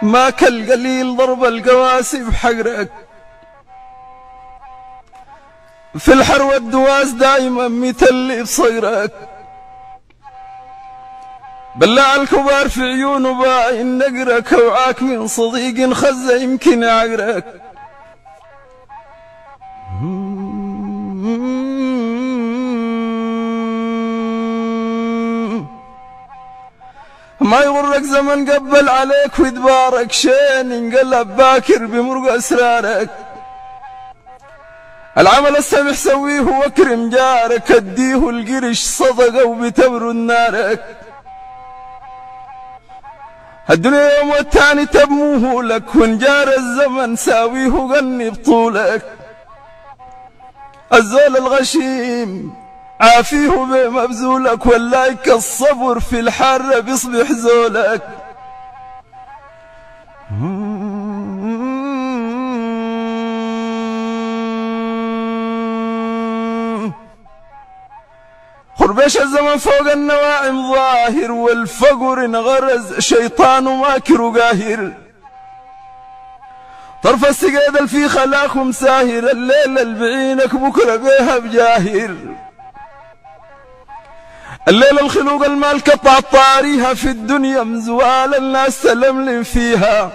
ما كالقليل ضرب القواسي بحقرك، في الحر والدواس دايما متلي بصيرك، بلع الكبار في عيونه باين نقرك، اوعاك من صديق خزة يمكن يعقرك. ما يغرك زمن قبل عليك ويدبارك، شين انقلب باكر بمرق اسرارك. العمل السمح سويه واكرم جارك، اديه القرش صدقه وبتبرد نارك. الدنيا يوم والتاني تبموه لك، وان جار الزمن ساويه غني بطولك. الزول الغشيم عافيه بمبذولك، واللايك الصبر في الحر بيصبح زولك. خربش الزمن فوق النواعم ظاهر، والفقر انغرز شيطان ماكر وقاهر. طرف السقيد في خلاكم ساهر، الليل البعينك بكره بيها بجاهر. الليل الخلوق المال قطع طاريها، في الدنيا مزوال الناس تلملم فيها.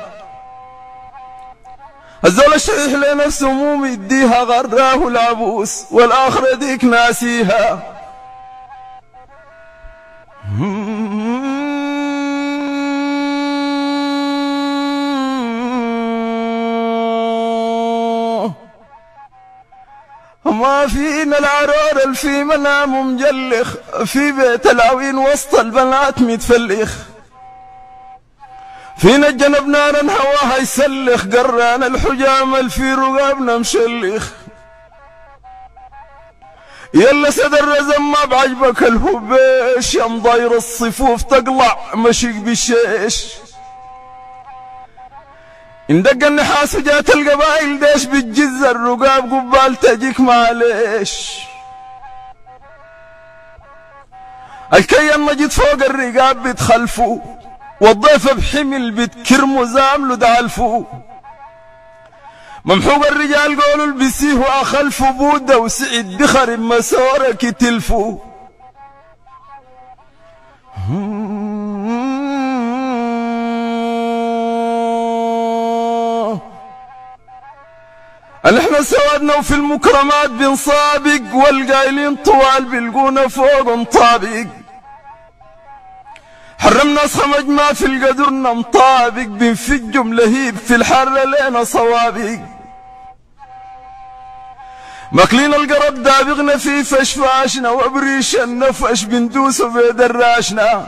الزول الشحيح لنفسه مو مديها، غراه العبوس والآخرة ديك ناسيها. ما فينا العرور الفي منام مجلخ، في بيت العوين وسط البنات متفلخ. فينا الجنب نارا هواها يسلخ، قران الحجام الفي رقابنا مشلخ. يلا سد الرزم ما بعجبك الهبيش، يا مضاير الصفوف تقلع مشيك بالشيش. اندق النحاس وجات القبائل ديش بالجز، الرقاب قبال تجيك معليش. الكي النجد فوق الرقاب بتخلفو، والضيف بحمل بتكرمو زاملو دعلفو. ممحوق الرجال قولوا البسيه واخلفو، بودة وسعد بخرب مسورة كتلفو. نحن سوادنا وفي المكرمات بنصابق، والقايلين طوال بلقونا فوق مطابق. حرمنا صمج ما في القدرنا مطابق، بنفجم لهيب في الحر لينا صوابق. ماكلين القرب دابغنا في فشفاشنا، وابريش النفش بندوسه بيد الراشنا.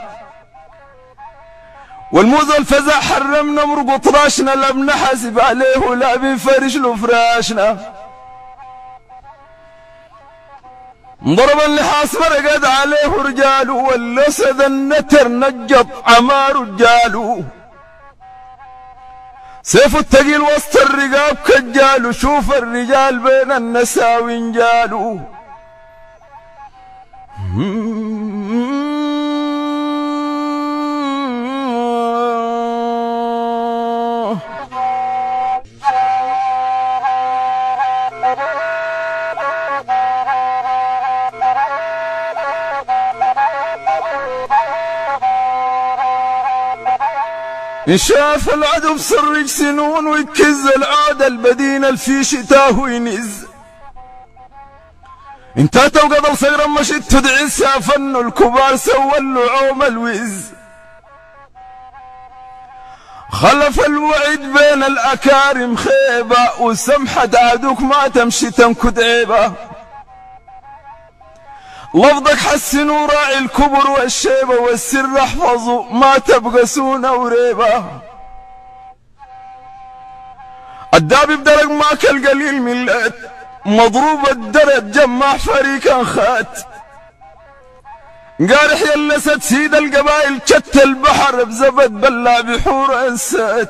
والموز الفزع حرمنا مرقط راشنا، لا بنحاسب عليه ولا بنفرش له فراشنا. انضرب النحاس مرقد عليه رجاله، والاسد النتر نجط عمار رجاله. سيف التقيل وسط الرقاب كجاله، شوف الرجال بين النساوي انجاله. إن شاف العدو بسرج سنون، ويكز العادة البدين الفي شتاه وينز. انت توقض صيرا مشيت تدعي سافن، الكبار سوى اللعوم الوز. خلف الوعد بين الأكارم خيبة، وسمحة عدوك ما تمشي تنكد عيبة. لفظك حسن وراعي الكبر والشيبة، والسر احفظه ما تبقى سونة وريبة. الدابي بدرج ماك القليل ملات، مضروب الدرج جمع فريقا خات. قارح يلست سيد القبائل، شت البحر بزبد بلع بحور انسات.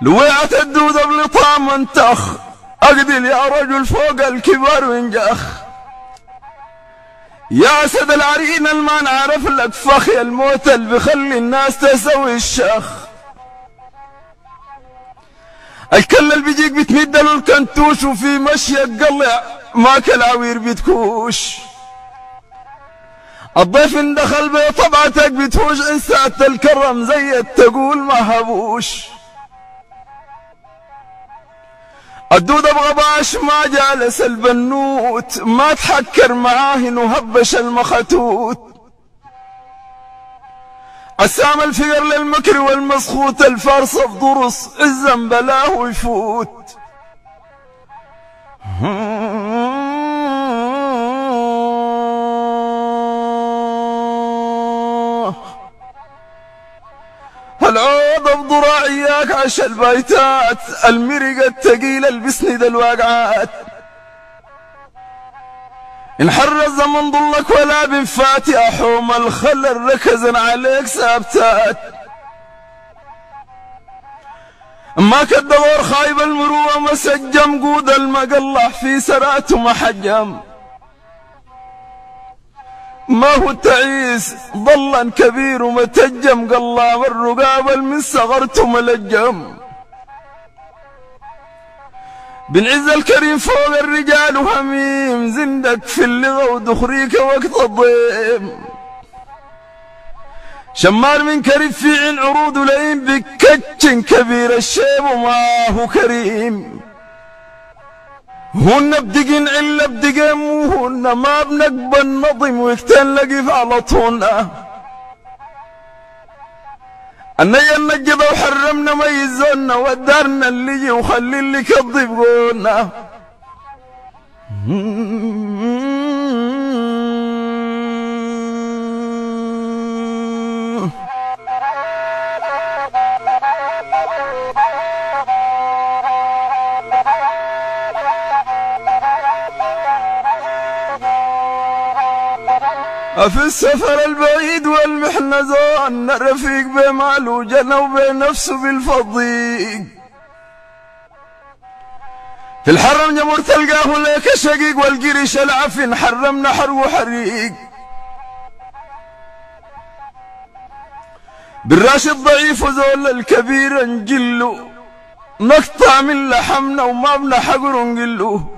لويعة الدودة بلطام انتخ، اقدل يا رجل فوق الكبار وانجخ، يا اسد العرين الما نعرف لك فخ، يا الموت اللي بخلي الناس تسوي الشخ. الكل اللي بيجيك بتمد له الكنتوش، وفي مشي قلع ماك العوير بتكوش. الضيف ان دخل بيه طبعتك بتفوش، ان ساعة الكرم زي تقول ما هبوش. الدود بغباش ما جالس البنوت، ما تحكر معاه انه هبش المخطوط. عسام الفقر للمكر والمسخوت، الفارس بضرس الزن بلاه يفوت. العوض بضراعياك عش البيتات، المرقة التقيلة اللي بسند الواقعات. انحر الزمن ضلك ولا بنفاتي، احوم الخلل ركزن عليك سابتات. ما كالدور خايب المروة مسجم، قود المقلع في سرات ومحجم. ما هو التعيس ضلا كبير ومتجم، قلام الرقاب من صغرت ملجم. بنعز الكريم فوق الرجال وهميم، زندك في اللغة ودخريك وقت الضيم. شمار من كريم في عين عروض ولئيم، بكتشن كبير الشيب وما هو كريم. هن بدقين علا بدقين، وهن ما بنقبل نظم ويكتن لقف على طولنا. النيا النجدة وحرمنا ميزونا، ودارنا اللي وخلي اللي كذب قولنا. في السفر البعيد والمحنة زون، رفيق بمال وجنى وبنفسه بالفضيق. في الحرم جمر تلقاه ليك شقيق، والقرش العفن حرمنا حرق وحريق. بالراش الضعيف وزول الكبير نجله، نقطع من لحمنا وما بنحقر نقله.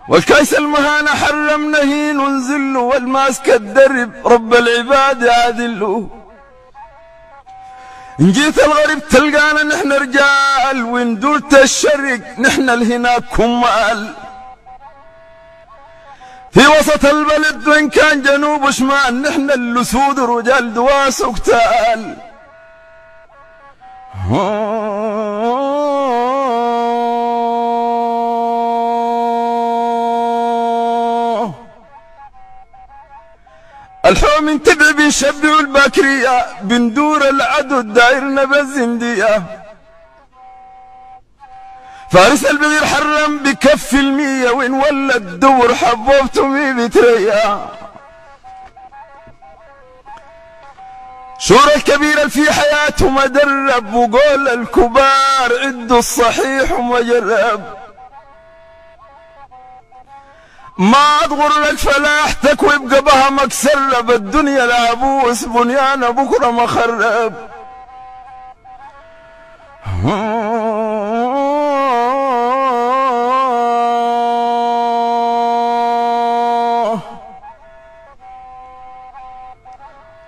والكيس المهانة حرمنا هين ونزله، والماسك الدرب رب العباد يعدله. ان جيت الغرب تلقانا نحن رجال، وان دورت الشرق نحن الهناك كمال. في وسط البلد وان كان جنوب وشمال، نحن اللسود رجال دواس وقتال. الحوم من تبع بنشبه الباكرية، بندور العدو دايرنا بالزندية. فارس البذير حرم بكف المية، وإن ولا الدور حبوبته مي بتريا. شور الكبير في حياته مدرب، وقول الكبار عدوا الصحيح ومجرب. ما تغر لك فلاحتك ويبقى بها مكسرب، الدنيا العبوس بنيان بكره مخرب.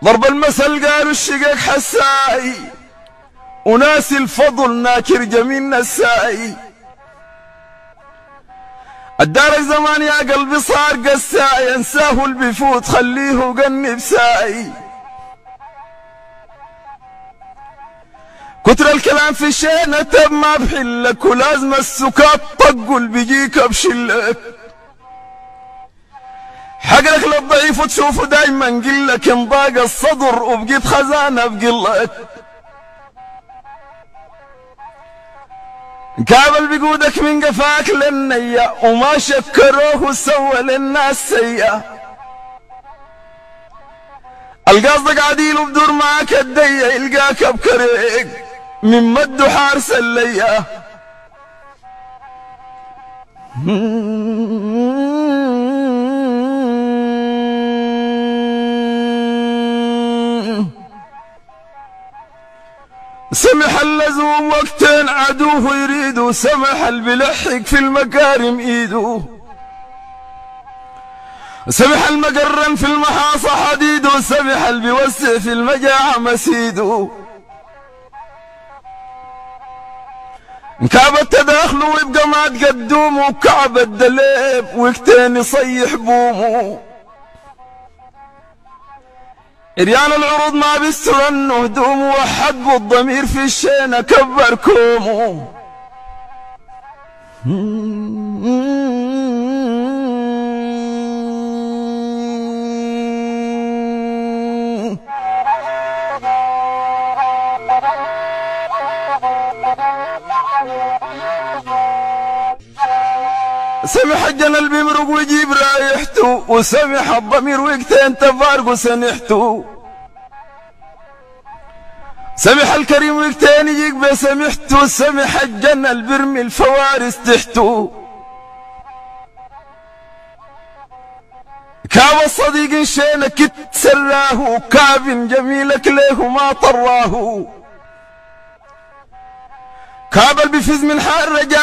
ضرب المثل قالوا الشقاق حساي، وناسي الفضل ناكر جميل نساي. الدار الزمان يا قلبي صار قساي، انساه اللي بيفوت خليه وقني بساي. كتر الكلام في شيء نتب ما بحلك، ولازم السكات طق اللي بيجيك بشلك. حقك للضعيف وتشوفه دايما قلك، ان ضاق الصدر وبقيت خزانه بقلك. كابل بقودك من قفاك للنية، وما شكروه وسوى للناس سيئة. القصد قاعدين وبدور معاك الدية، يلقاك بكريق من مد حارس اللية. سمح اللزوم وقتين عدوه يريدوا، سمح البلحق في المكارم ايدو، سمح المقرن في المحاصة حديدو، سمح البيوسع في المجاعة مسيدو. كعب التداخل ويبقى ما تقدموا، كعب الدليب وقتين يصيح بومو. ريال العروض ما بيسترن هدوم، وحدبوا الضمير في الشينة كبر كومو. سمح الجنل بيمرق ويجيب رايحته، وسمح الضمير وقتين تفارقوا سنحته. سمح الكريم وقتين يجيك بسمحته، سمح الجنل برمي الفوارس تحته. كعب الصديق شينك تسراه، كعب جميلك ليه ما طراه. كعب البفز من حار رجال